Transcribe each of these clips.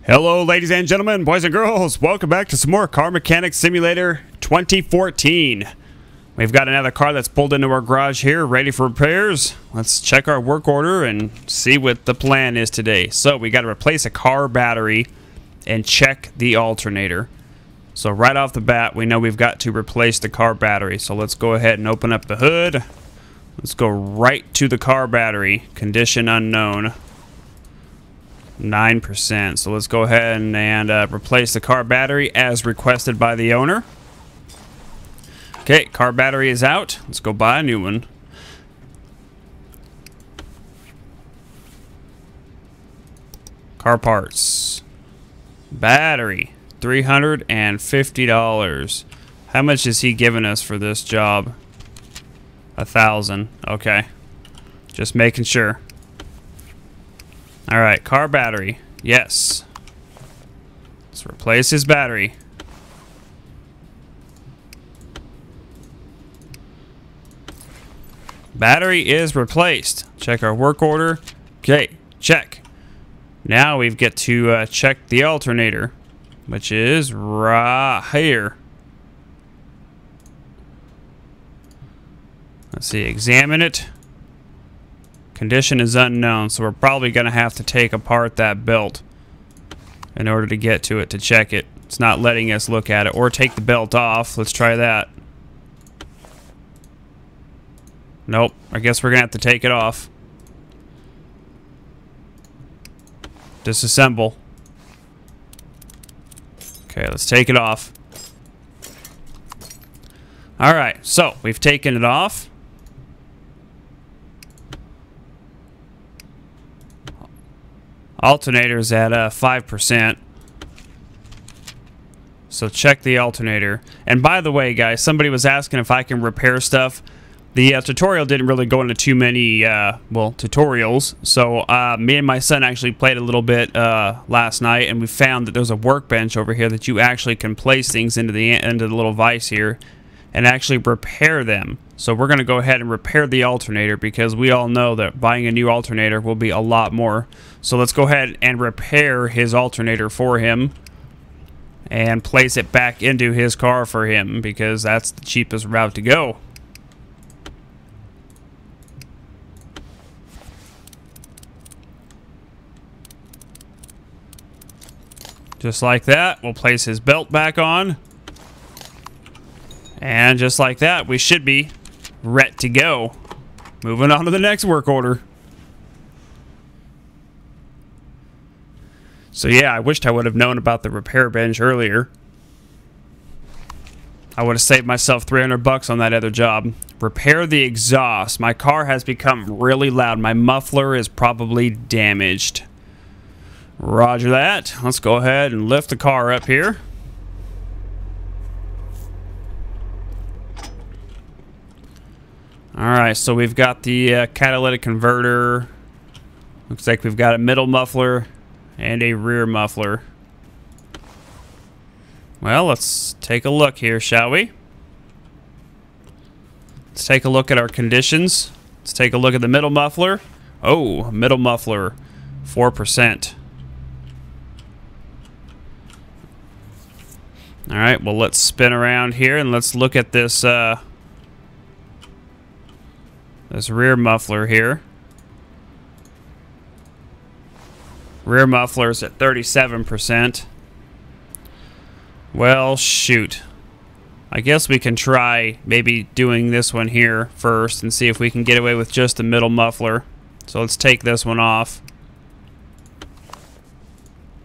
Hello ladies and gentlemen, boys and girls, welcome back to some more Car Mechanic Simulator 2014. We've got another car that's pulled into our garage here, ready for repairs. Let's check our work order and see what the plan is today. So we got to replace a car battery and check the alternator. So right off the bat, we know we've got to replace the car battery. So let's go ahead and open up the hood. Let's go right to the car battery. Condition unknown. 9%. So let's go ahead and replace the car battery as requested by the owner. Okay, car battery is out. Let's go buy a new one. Car parts. Battery. $350. How much is he giving us for this job? 1,000. Okay. Just making sure. Alright, car battery. Yes. Let's replace his battery. Battery is replaced. Check our work order. Okay, check. Now we get to check the alternator, which is right here. Let's see, examine it. Condition is unknown, so we're probably going to have to take apart that belt in order to get to it to check it. It's not letting us look at it. Or take the belt off. Let's try that. Nope. I guess we're going to have to take it off. Disassemble. Okay, let's take it off. Alright, so we've taken it off. Alternator's at 5%. So check the alternator. And by the way, guys, somebody was asking if I can repair stuff. The tutorial didn't really go into too many, tutorials. So me and my son actually played a little bit last night, and we found that there's a workbench over here that you actually can place things into the little vise here and actually repair them. So we're going to go ahead and repair the alternator because we all know that buying a new alternator will be a lot more. So let's go ahead and repair his alternator for him and place it back into his car for him because that's the cheapest route to go. Just like that, we'll place his belt back on. And just like that, we should be ready to go. Moving on to the next work order. So yeah, I wished I would have known about the repair bench earlier. I would have saved myself $300 on that other job. Repair the exhaust. My car has become really loud. My muffler is probably damaged. Roger that. Let's go ahead and lift the car up here. Alright, so we've got the catalytic converter. Looks like we've got a middle muffler and a rear muffler. Well, let's take a look here, shall we? Let's take a look at our conditions. Let's take a look at the middle muffler. Oh, middle muffler, 4%. Alright, well, let's spin around here and let's look at this this rear muffler here. Rear muffler's at 37%. Well, shoot. I guess we can try maybe doing this one here first and see if we can get away with just the middle muffler. So let's take this one off.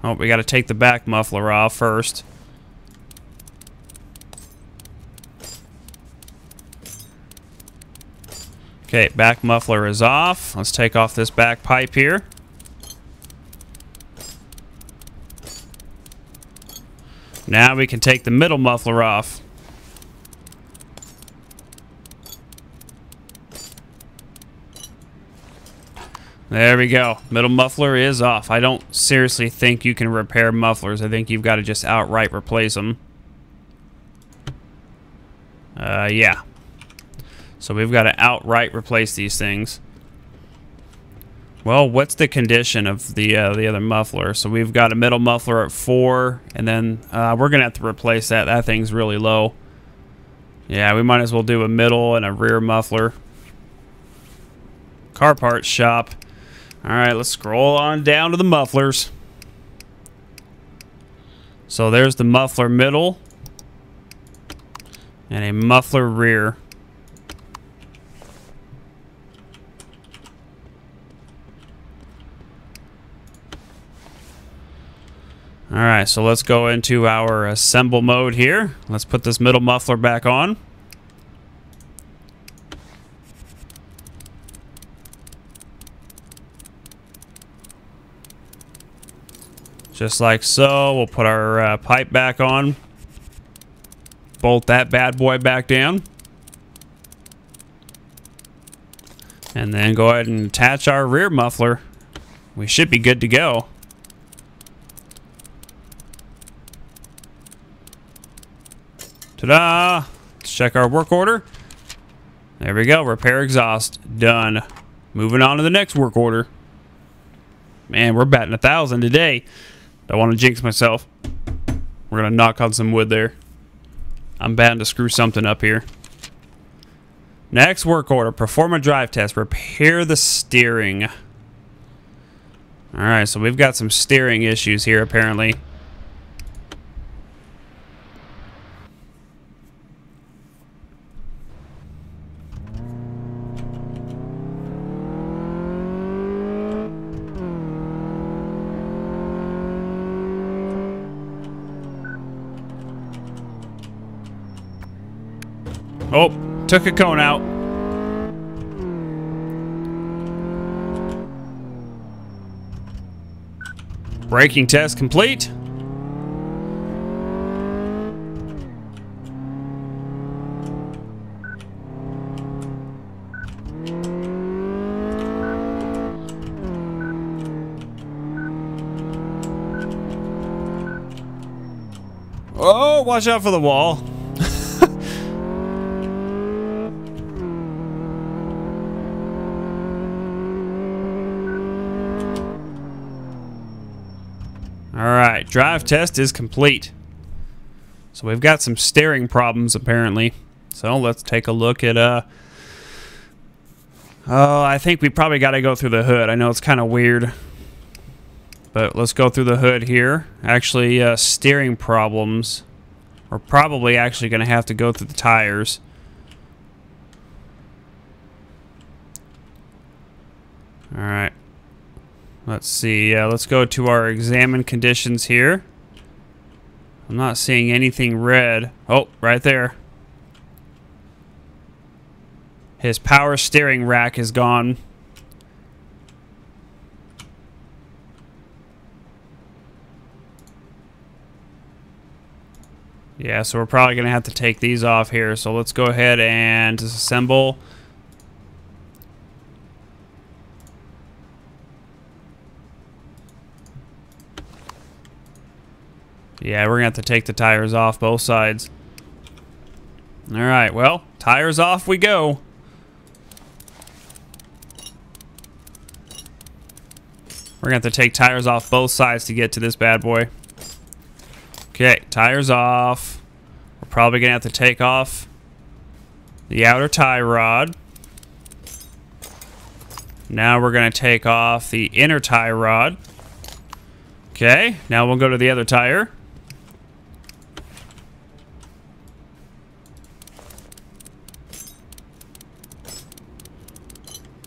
Oh, we got to take the back muffler off first. Okay, back muffler is off. Let's take off this back pipe here. Now we can take the middle muffler off. There we go. Middle muffler is off. I don't seriously think you can repair mufflers. I think you've got to just outright replace them. Yeah. So we've got to outright replace these things. Well, what's the condition of the other muffler? So we've got a middle muffler at 4, and then we're gonna have to replace that. That thing's really low. Yeah, we might as well do a middle and a rear muffler. Car parts shop. All right, let's scroll on down to the mufflers. So there's the muffler middle and a muffler rear. Alright, so let's go into our assemble mode here. Let's put this middle muffler back on. Just like so. We'll put our pipe back on. Bolt that bad boy back down. And then go ahead and attach our rear muffler. We should be good to go. Ta-da! Let's check our work order. There we go. Repair exhaust. Done. Moving on to the next work order. Man, we're batting 1,000 today. Don't want to jinx myself. We're going to knock on some wood there. I'm bound to screw something up here. Next work order. Perform a drive test. Repair the steering. Alright, so we've got some steering issues here apparently. Oh, took a cone out. Braking test complete. Oh, watch out for the wall. Alright, drive test is complete. So we've got some steering problems apparently. So let's take a look at oh, I think we probably got to go through the hood. I know it's kind of weird. But let's go through the hood here. Actually, steering problems. We're probably actually going to have to go through the tires. Alright. Let's see, let's go to our examine conditions here. I'm not seeing anything red. Oh, right there. His power steering rack is gone. Yeah, so we're probably going to have to take these off here. So let's go ahead and disassemble. Yeah, we're going to have to take the tires off both sides. Alright, well, tires off we go. We're going to have to take tires off both sides to get to this bad boy. Okay, tires off. We're probably going to have to take off the outer tie rod. Now we're going to take off the inner tie rod. Okay, now we'll go to the other tire.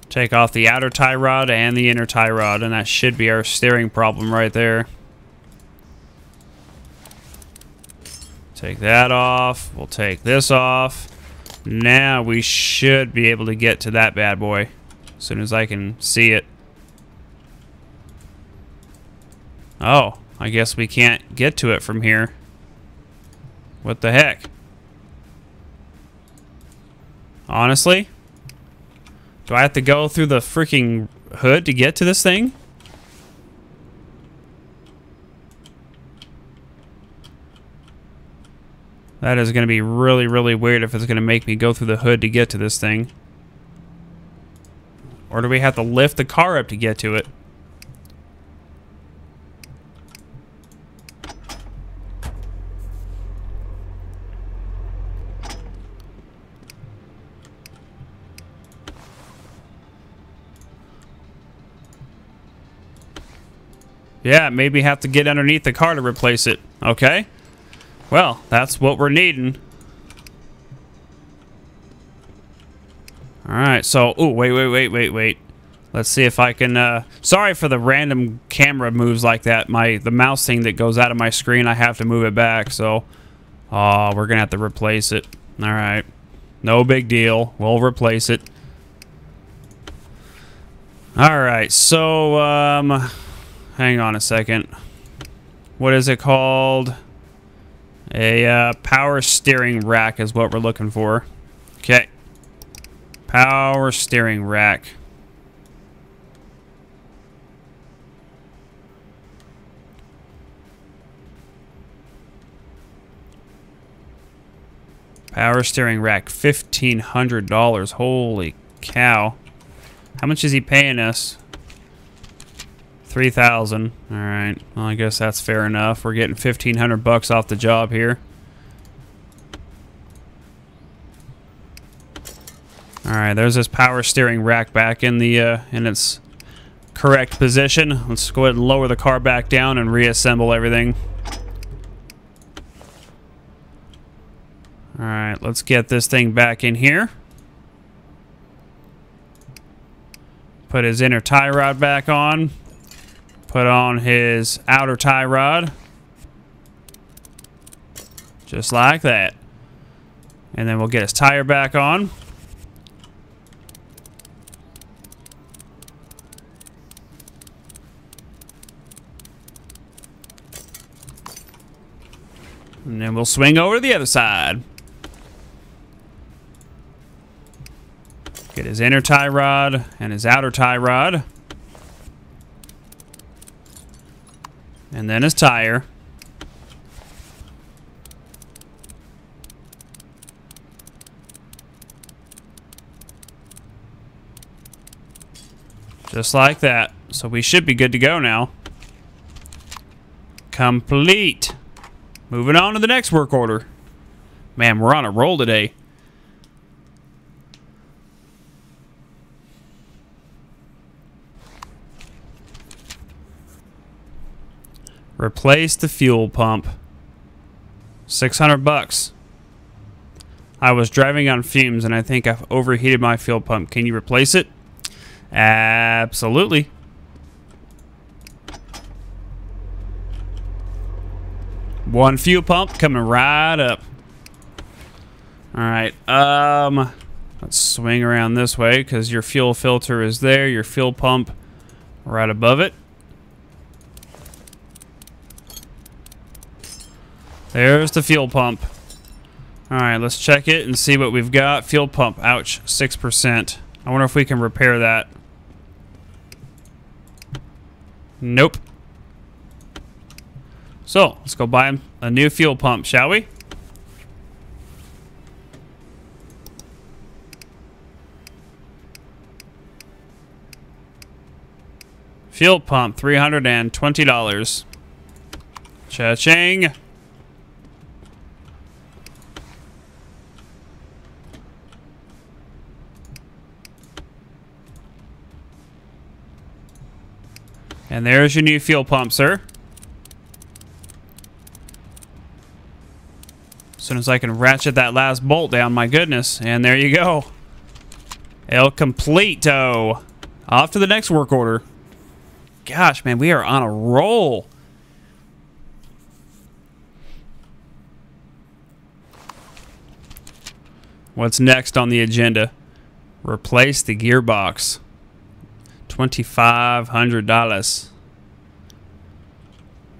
Take off the outer tie rod and the inner tie rod, and that should be our steering problem right there. Take that off. We'll take this off. Now we should be able to get to that bad boy as soon as I can see it. Oh, I guess we can't get to it from here. What the heck? Honestly? Do I have to go through the freaking hood to get to this thing? That is going to be really, really weird if it's going to make me go through the hood to get to this thing. Or do we have to lift the car up to get to it? Yeah, maybe have to get underneath the car to replace it. Okay. Well, that's what we're needing. Alright, so... Ooh, wait. Let's see if I can... sorry for the random camera moves like that. The mouse thing that goes out of my screen, I have to move it back, so... Oh, we're gonna have to replace it. Alright. No big deal. We'll replace it. Alright, so, hang on a second. What is it called? A power steering rack is what we're looking for. Okay. Power steering rack. Power steering rack, $1,500. Holy cow. How much is he paying us? $3,000. All right. Well, I guess that's fair enough. We're getting $1,500 off the job here. All right. There's this power steering rack back in the in its correct position. Let's go ahead and lower the car back down and reassemble everything. All right. Let's get this thing back in here. Put his inner tie rod back on. Put on his outer tie rod. Just like that. And then we'll get his tire back on. And then we'll swing over to the other side. Get his inner tie rod and his outer tie rod. And then his tire. Just like that. So we should be good to go now. Complete. Moving on to the next work order. Man, we're on a roll today. Replace the fuel pump. $600. I was driving on fumes and I think I've overheated my fuel pump. Can you replace it? Absolutely. One fuel pump coming right up. Alright, let's swing around this way because your fuel filter is there, your fuel pump right above it. There's the fuel pump. Alright, let's check it and see what we've got. Fuel pump, ouch, 6%. I wonder if we can repair that. Nope. So, let's go buy a new fuel pump, shall we? Fuel pump, $320. Cha-ching. And there's your new fuel pump, sir. As soon as I can ratchet that last bolt down, my goodness. And there you go. El Completo. Off to the next work order. Gosh, man, we are on a roll. What's next on the agenda? Replace the gearbox. $2,500.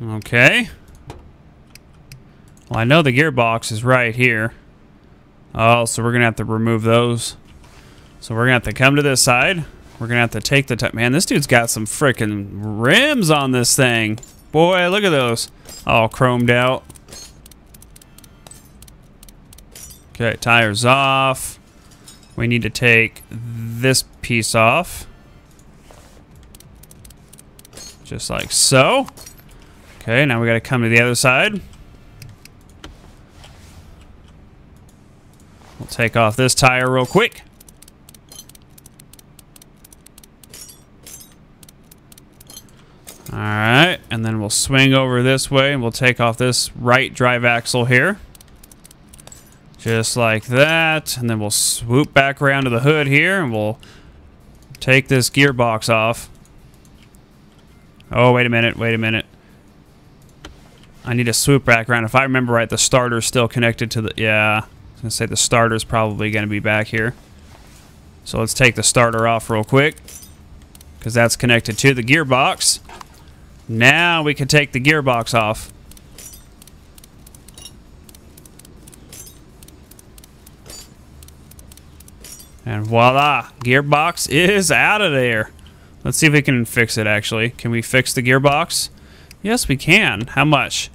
Okay. Well, I know the gearbox is right here. Oh, so we're going to have to remove those. So we're going to have to come to this side. We're going to have to take the time. Man, this dude's got some freaking rims on this thing. Boy, look at those. All chromed out. Okay, tires off. We need to take this piece off. Just like so. Okay, now we got to come to the other side. We'll take off this tire real quick. Alright, and then we'll swing over this way and we'll take off this right drive axle here. Just like that. And then we'll swoop back around to the hood here and we'll take this gearbox off. Oh, wait a minute, wait a minute. I need to swoop back around. If I remember right, the starter's still connected to the... Yeah, I was going to say the starter's probably going to be back here. So let's take the starter off real quick, because that's connected to the gearbox. Now we can take the gearbox off. And voila, gearbox is out of there. Let's see if we can fix it, actually. Can we fix the gearbox? Yes, we can. How much?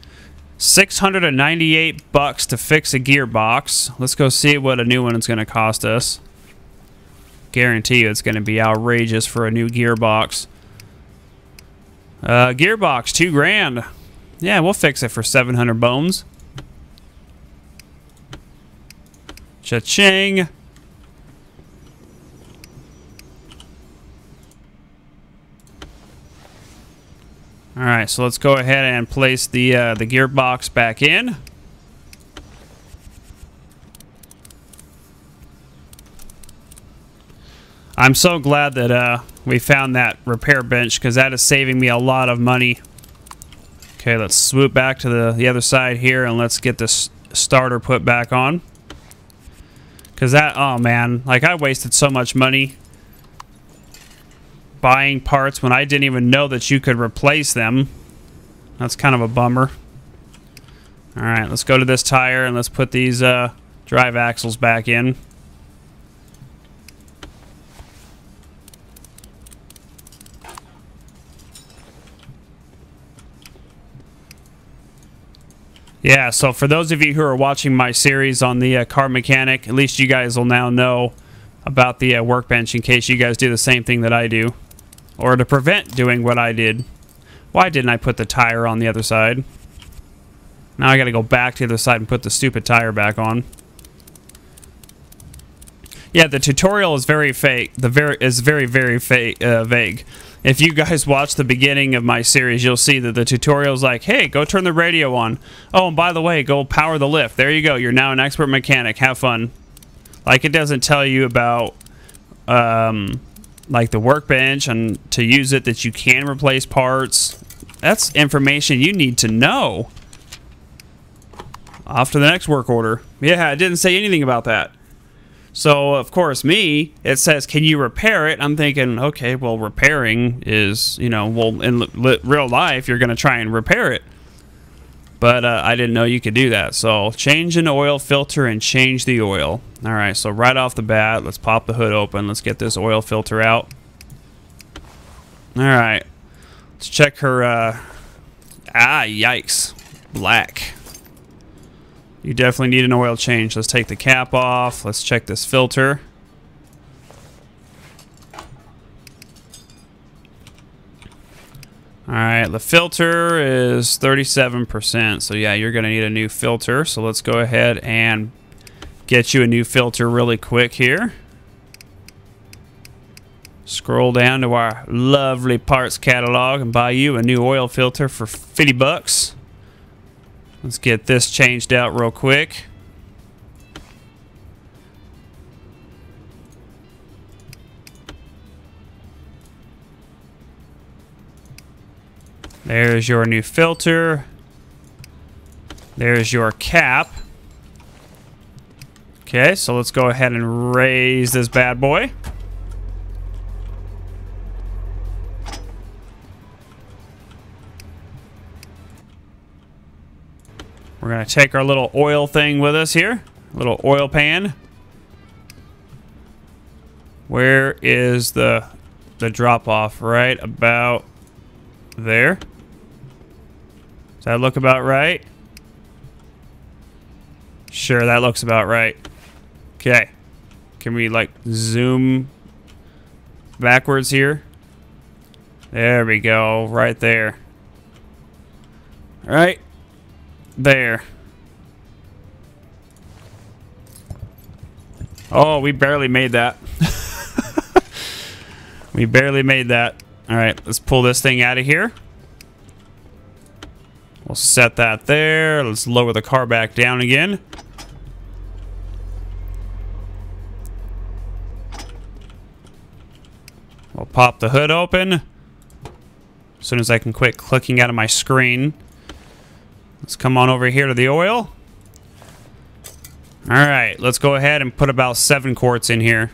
$698 to fix a gearbox. Let's go see what a new one is going to cost us. Guarantee you it's going to be outrageous for a new gearbox. Gearbox, $2,000. Yeah, we'll fix it for 700 bones. Cha-ching. Alright, so let's go ahead and place the gearbox back in. I'm so glad that we found that repair bench, because that is saving me a lot of money. Okay, let's swoop back to the other side here and let's get this starter put back on. Because that, oh man, like I wasted so much money buying parts when I didn't even know that you could replace them. That's kind of a bummer. Alright, let's go to this tire and let's put these drive axles back in. Yeah, so for those of you who are watching my series on the car mechanic, at least you guys will now know about the workbench in case you guys do the same thing that I do. Or to prevent doing what I did. Why didn't I put the tire on the other side? Now I gotta go back to the other side and put the stupid tire back on. Yeah, the tutorial is very fake. Is very vague. If you guys watch the beginning of my series, you'll see that the tutorial is like, hey, go turn the radio on. Oh, and by the way, go power the lift. There you go. You're now an expert mechanic. Have fun. Like, it doesn't tell you about, like, the workbench and to use it, that you can replace parts. That's information you need to know. Off to the next work order. Yeah, it didn't say anything about that. So, of course, it says, can you repair it? I'm thinking, okay, well, repairing is, you know, well, in real life, you're going to try and repair it. But I didn't know you could do that. So, change an oil filter and change the oil. All right, so right off the bat, let's pop the hood open. Let's get this oil filter out. All right, let's check her, yikes, black. You definitely need an oil change. Let's take the cap off. Let's check this filter. Alright, the filter is 37%. So yeah, you're going to need a new filter. So let's go ahead and get you a new filter really quick here. Scroll down to our lovely parts catalog and buy you a new oil filter for 50 bucks. Let's get this changed out real quick. There's your new filter. There's your cap. Okay, so let's go ahead and raise this bad boy. We're going to take our little oil thing with us here. Little oil pan. Where is the drop off? Right about there. Does that look about right? Sure, that looks about right. Okay. Can we like zoom backwards here? There we go. Right there. Right there. Oh, we barely made that. We barely made that. All right, let's pull this thing out of here. We'll set that there. Let's lower the car back down again. We'll pop the hood open. As soon as I can quit clicking out of my screen. Let's come on over here to the oil. Alright, let's go ahead and put about 7 quarts in here.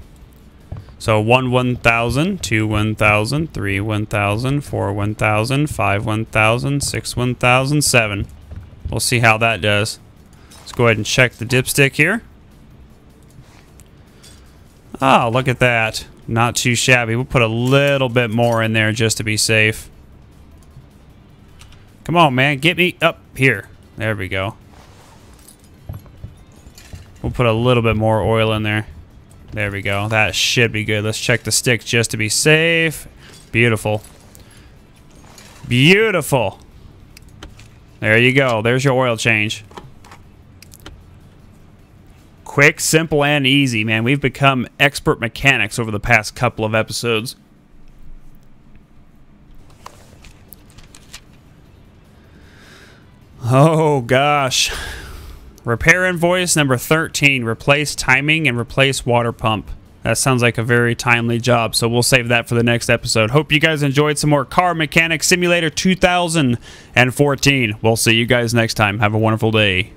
So 1 1000, 2 1000, 3 1000, 4 1000, 5 1000, 6 1000, 7. We'll see how that does. Let's go ahead and check the dipstick here. Oh, look at that. Not too shabby. We'll put a little bit more in there just to be safe. Come on, man. Get me up here. There we go. We'll put a little bit more oil in there. There we go. That should be good. Let's check the stick just to be safe. Beautiful. Beautiful. There you go. There's your oil change. Quick, simple, and easy, man. We've become expert mechanics over the past couple of episodes. Oh, gosh. Repair invoice number 13. Replace timing and replace water pump. That sounds like a very timely job, so we'll save that for the next episode. Hope you guys enjoyed some more Car Mechanic Simulator 2014. We'll see you guys next time. Have a wonderful day.